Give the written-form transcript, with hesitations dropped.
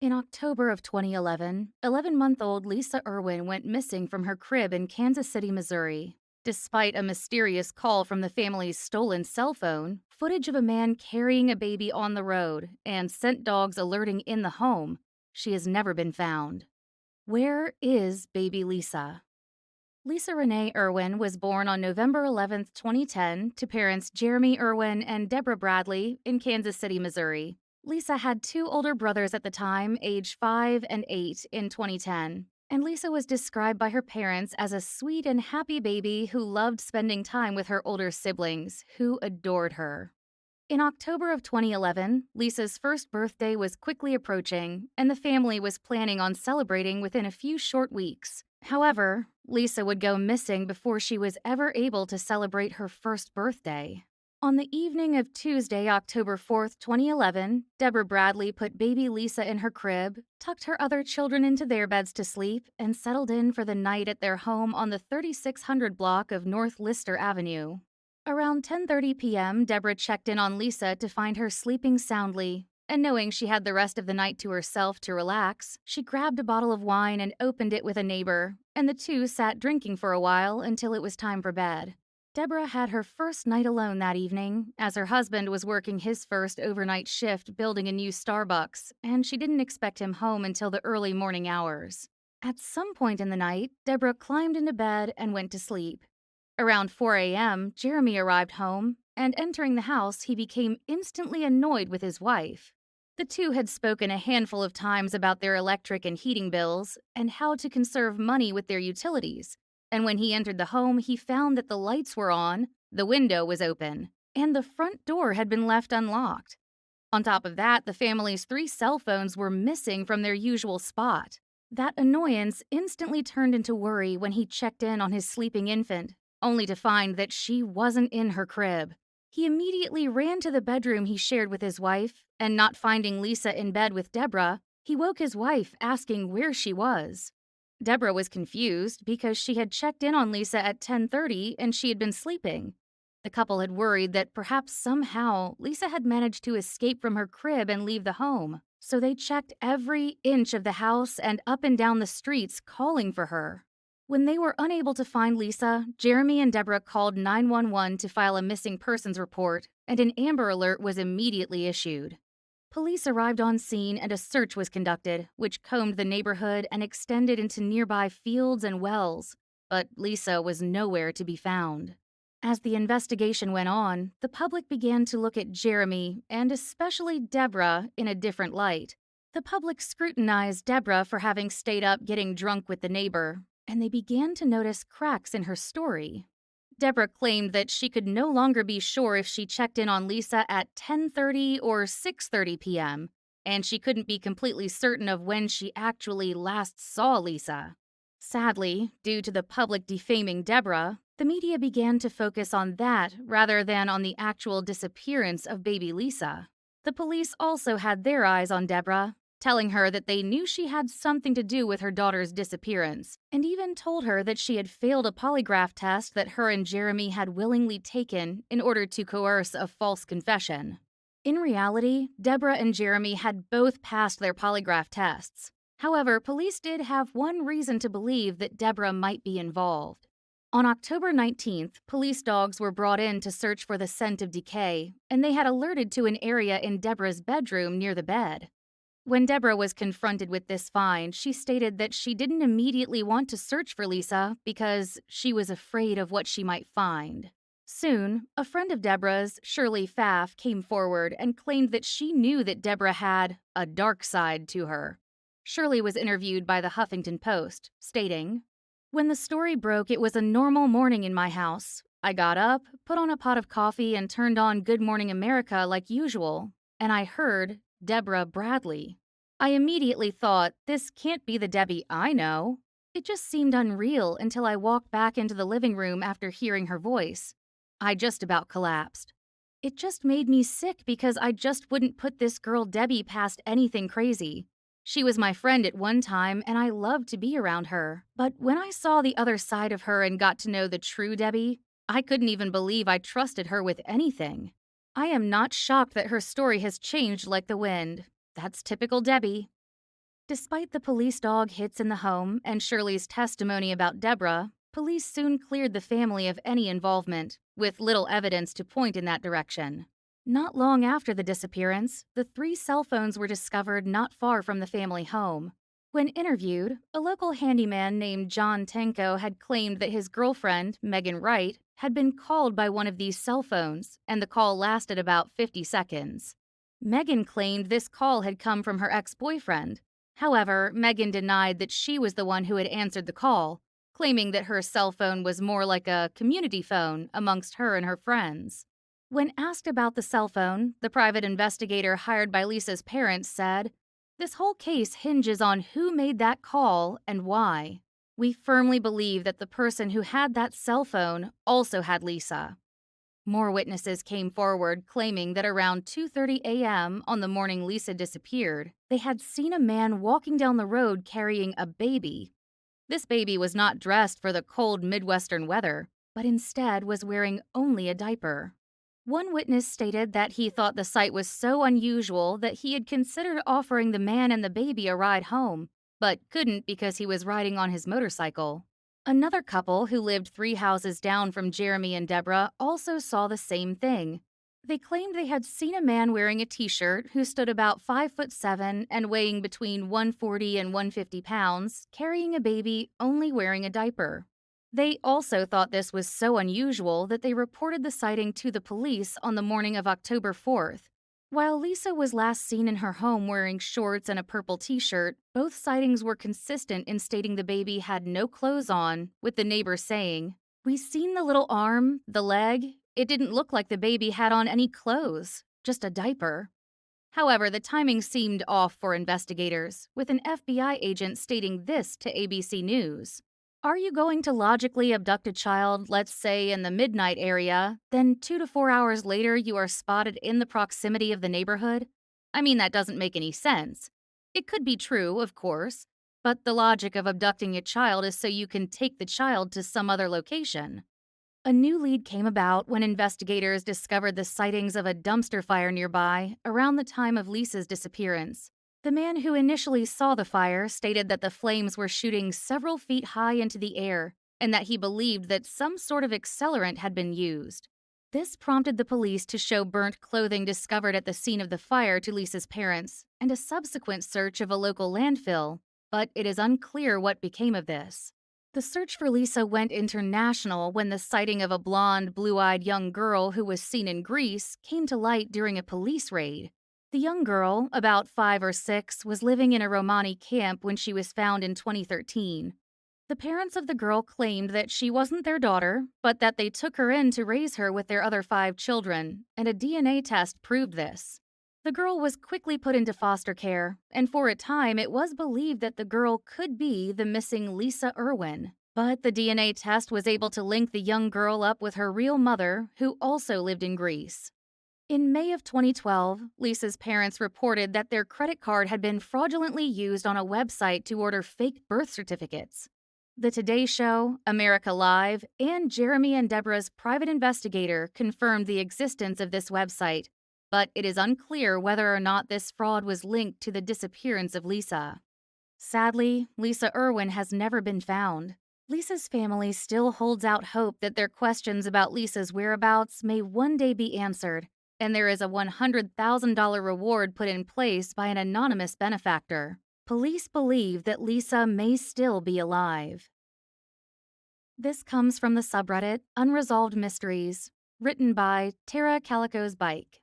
In October of 2011, 11-month-old Lisa Irwin went missing from her crib in Kansas City, Missouri. Despite a mysterious call from the family's stolen cell phone, footage of a man carrying a baby on the road, and scent dogs alerting in the home, she has never been found. Where is baby Lisa? Lisa Renee Irwin was born on November 11, 2010, to parents Jeremy Irwin and Deborah Bradley in Kansas City, Missouri. Lisa had two older brothers at the time, aged 5 and 8, in 2010. And Lisa was described by her parents as a sweet and happy baby who loved spending time with her older siblings, who adored her. In October of 2011, Lisa's first birthday was quickly approaching, and the family was planning on celebrating within a few short weeks. However, Lisa would go missing before she was ever able to celebrate her first birthday. On the evening of Tuesday, October 4th, 2011, Deborah Bradley put baby Lisa in her crib, tucked her other children into their beds to sleep, and settled in for the night at their home on the 3600 block of North Lister Avenue. Around 10:30 p.m., Deborah checked in on Lisa to find her sleeping soundly, and knowing she had the rest of the night to herself to relax, she grabbed a bottle of wine and opened it with a neighbor, and the two sat drinking for a while until it was time for bed. Deborah had her first night alone that evening, as her husband was working his first overnight shift building a new Starbucks, and she didn't expect him home until the early morning hours. At some point in the night, Deborah climbed into bed and went to sleep. Around 4 a.m., Jeremy arrived home, and entering the house, he became instantly annoyed with his wife. The two had spoken a handful of times about their electric and heating bills and how to conserve money with their utilities. And when he entered the home, he found that the lights were on, the window was open, and the front door had been left unlocked. On top of that, the family's 3 cell phones were missing from their usual spot. That annoyance instantly turned into worry when he checked in on his sleeping infant, only to find that she wasn't in her crib. He immediately ran to the bedroom he shared with his wife, and not finding Lisa in bed with Deborah, he woke his wife asking where she was. Deborah was confused because she had checked in on Lisa at 10:30 and she had been sleeping. The couple had worried that perhaps somehow Lisa had managed to escape from her crib and leave the home, so they checked every inch of the house and up and down the streets calling for her. When they were unable to find Lisa, Jeremy and Deborah called 911 to file a missing persons report, and an Amber Alert was immediately issued. Police arrived on scene and a search was conducted, which combed the neighborhood and extended into nearby fields and wells, but Lisa was nowhere to be found. As the investigation went on, the public began to look at Jeremy, and especially Deborah, in a different light. The public scrutinized Deborah for having stayed up getting drunk with the neighbor, and they began to notice cracks in her story. Deborah claimed that she could no longer be sure if she checked in on Lisa at 10:30 or 6:30 p.m., and she couldn't be completely certain of when she actually last saw Lisa. Sadly, due to the public defaming Deborah, the media began to focus on that rather than on the actual disappearance of baby Lisa. The police also had their eyes on Deborah, telling her that they knew she had something to do with her daughter's disappearance, and even told her that she had failed a polygraph test that her and Jeremy had willingly taken in order to coerce a false confession. In reality, Deborah and Jeremy had both passed their polygraph tests. However, police did have one reason to believe that Deborah might be involved. On October 19th, police dogs were brought in to search for the scent of decay, and they had alerted to an area in Deborah's bedroom near the bed. When Deborah was confronted with this find, she stated that she didn't immediately want to search for Lisa because she was afraid of what she might find. Soon, a friend of Deborah's, Shirley Pfaff, came forward and claimed that she knew that Deborah had a dark side to her. Shirley was interviewed by the Huffington Post, stating, "When the story broke, it was a normal morning in my house. I got up, put on a pot of coffee, and turned on Good Morning America like usual, and I heard Deborah Bradley. I immediately thought, this can't be the Debbie I know. It just seemed unreal until I walked back into the living room after hearing her voice. I just about collapsed. It just made me sick because I just wouldn't put this girl Debbie past anything crazy. She was my friend at one time and I loved to be around her. But when I saw the other side of her and got to know the true Debbie, I couldn't even believe I trusted her with anything. I am not shocked that her story has changed like the wind. That's typical Debbie." Despite the police dog hits in the home and Shirley's testimony about Deborah, police soon cleared the family of any involvement, with little evidence to point in that direction. Not long after the disappearance, the three cell phones were discovered not far from the family home. When interviewed, a local handyman named John Tanko had claimed that his girlfriend, Megan Wright, had been called by one of these cell phones, and the call lasted about 50 seconds. Megan claimed this call had come from her ex-boyfriend. However, Megan denied that she was the one who had answered the call, claiming that her cell phone was more like a community phone amongst her and her friends. When asked about the cell phone, the private investigator hired by Lisa's parents said, "This whole case hinges on who made that call and why. We firmly believe that the person who had that cell phone also had Lisa." More witnesses came forward claiming that around 2:30 a.m. on the morning Lisa disappeared, they had seen a man walking down the road carrying a baby. This baby was not dressed for the cold Midwestern weather, but instead was wearing only a diaper. One witness stated that he thought the sight was so unusual that he had considered offering the man and the baby a ride home, but couldn't because he was riding on his motorcycle. Another couple who lived 3 houses down from Jeremy and Deborah also saw the same thing. They claimed they had seen a man wearing a t-shirt who stood about 5'7" and weighing between 140 and 150 pounds, carrying a baby, only wearing a diaper. They also thought this was so unusual that they reported the sighting to the police on the morning of October 4th. While Lisa was last seen in her home wearing shorts and a purple t-shirt, both sightings were consistent in stating the baby had no clothes on, with the neighbor saying, "We seen the little arm, the leg. It didn't look like the baby had on any clothes, just a diaper." However, the timing seemed off for investigators, with an FBI agent stating this to ABC News. "Are you going to logically abduct a child, let's say in the midnight area, then 2 to 4 hours later you are spotted in the proximity of the neighborhood? I mean, that doesn't make any sense. It could be true, of course, but the logic of abducting a child is so you can take the child to some other location." A new lead came about when investigators discovered the sightings of a dumpster fire nearby around the time of Lisa's disappearance. The man who initially saw the fire stated that the flames were shooting several feet high into the air and that he believed that some sort of accelerant had been used. This prompted the police to show burnt clothing discovered at the scene of the fire to Lisa's parents and a subsequent search of a local landfill, but it is unclear what became of this. The search for Lisa went international when the sighting of a blonde, blue-eyed young girl who was seen in Greece came to light during a police raid. The young girl, about 5 or 6, was living in a Romani camp when she was found in 2013. The parents of the girl claimed that she wasn't their daughter, but that they took her in to raise her with their other 5 children, and a DNA test proved this. The girl was quickly put into foster care, and for a time it was believed that the girl could be the missing Lisa Irwin. But the DNA test was able to link the young girl up with her real mother, who also lived in Greece. In May of 2012, Lisa's parents reported that their credit card had been fraudulently used on a website to order fake birth certificates. The Today Show, America Live, and Jeremy and Deborah's private investigator confirmed the existence of this website, but it is unclear whether or not this fraud was linked to the disappearance of Lisa. Sadly, Lisa Irwin has never been found. Lisa's family still holds out hope that their questions about Lisa's whereabouts may one day be answered, and there is a $100,000 reward put in place by an anonymous benefactor. Police believe that Lisa may still be alive. This comes from the subreddit Unresolved Mysteries, written by TaraCalicosBike.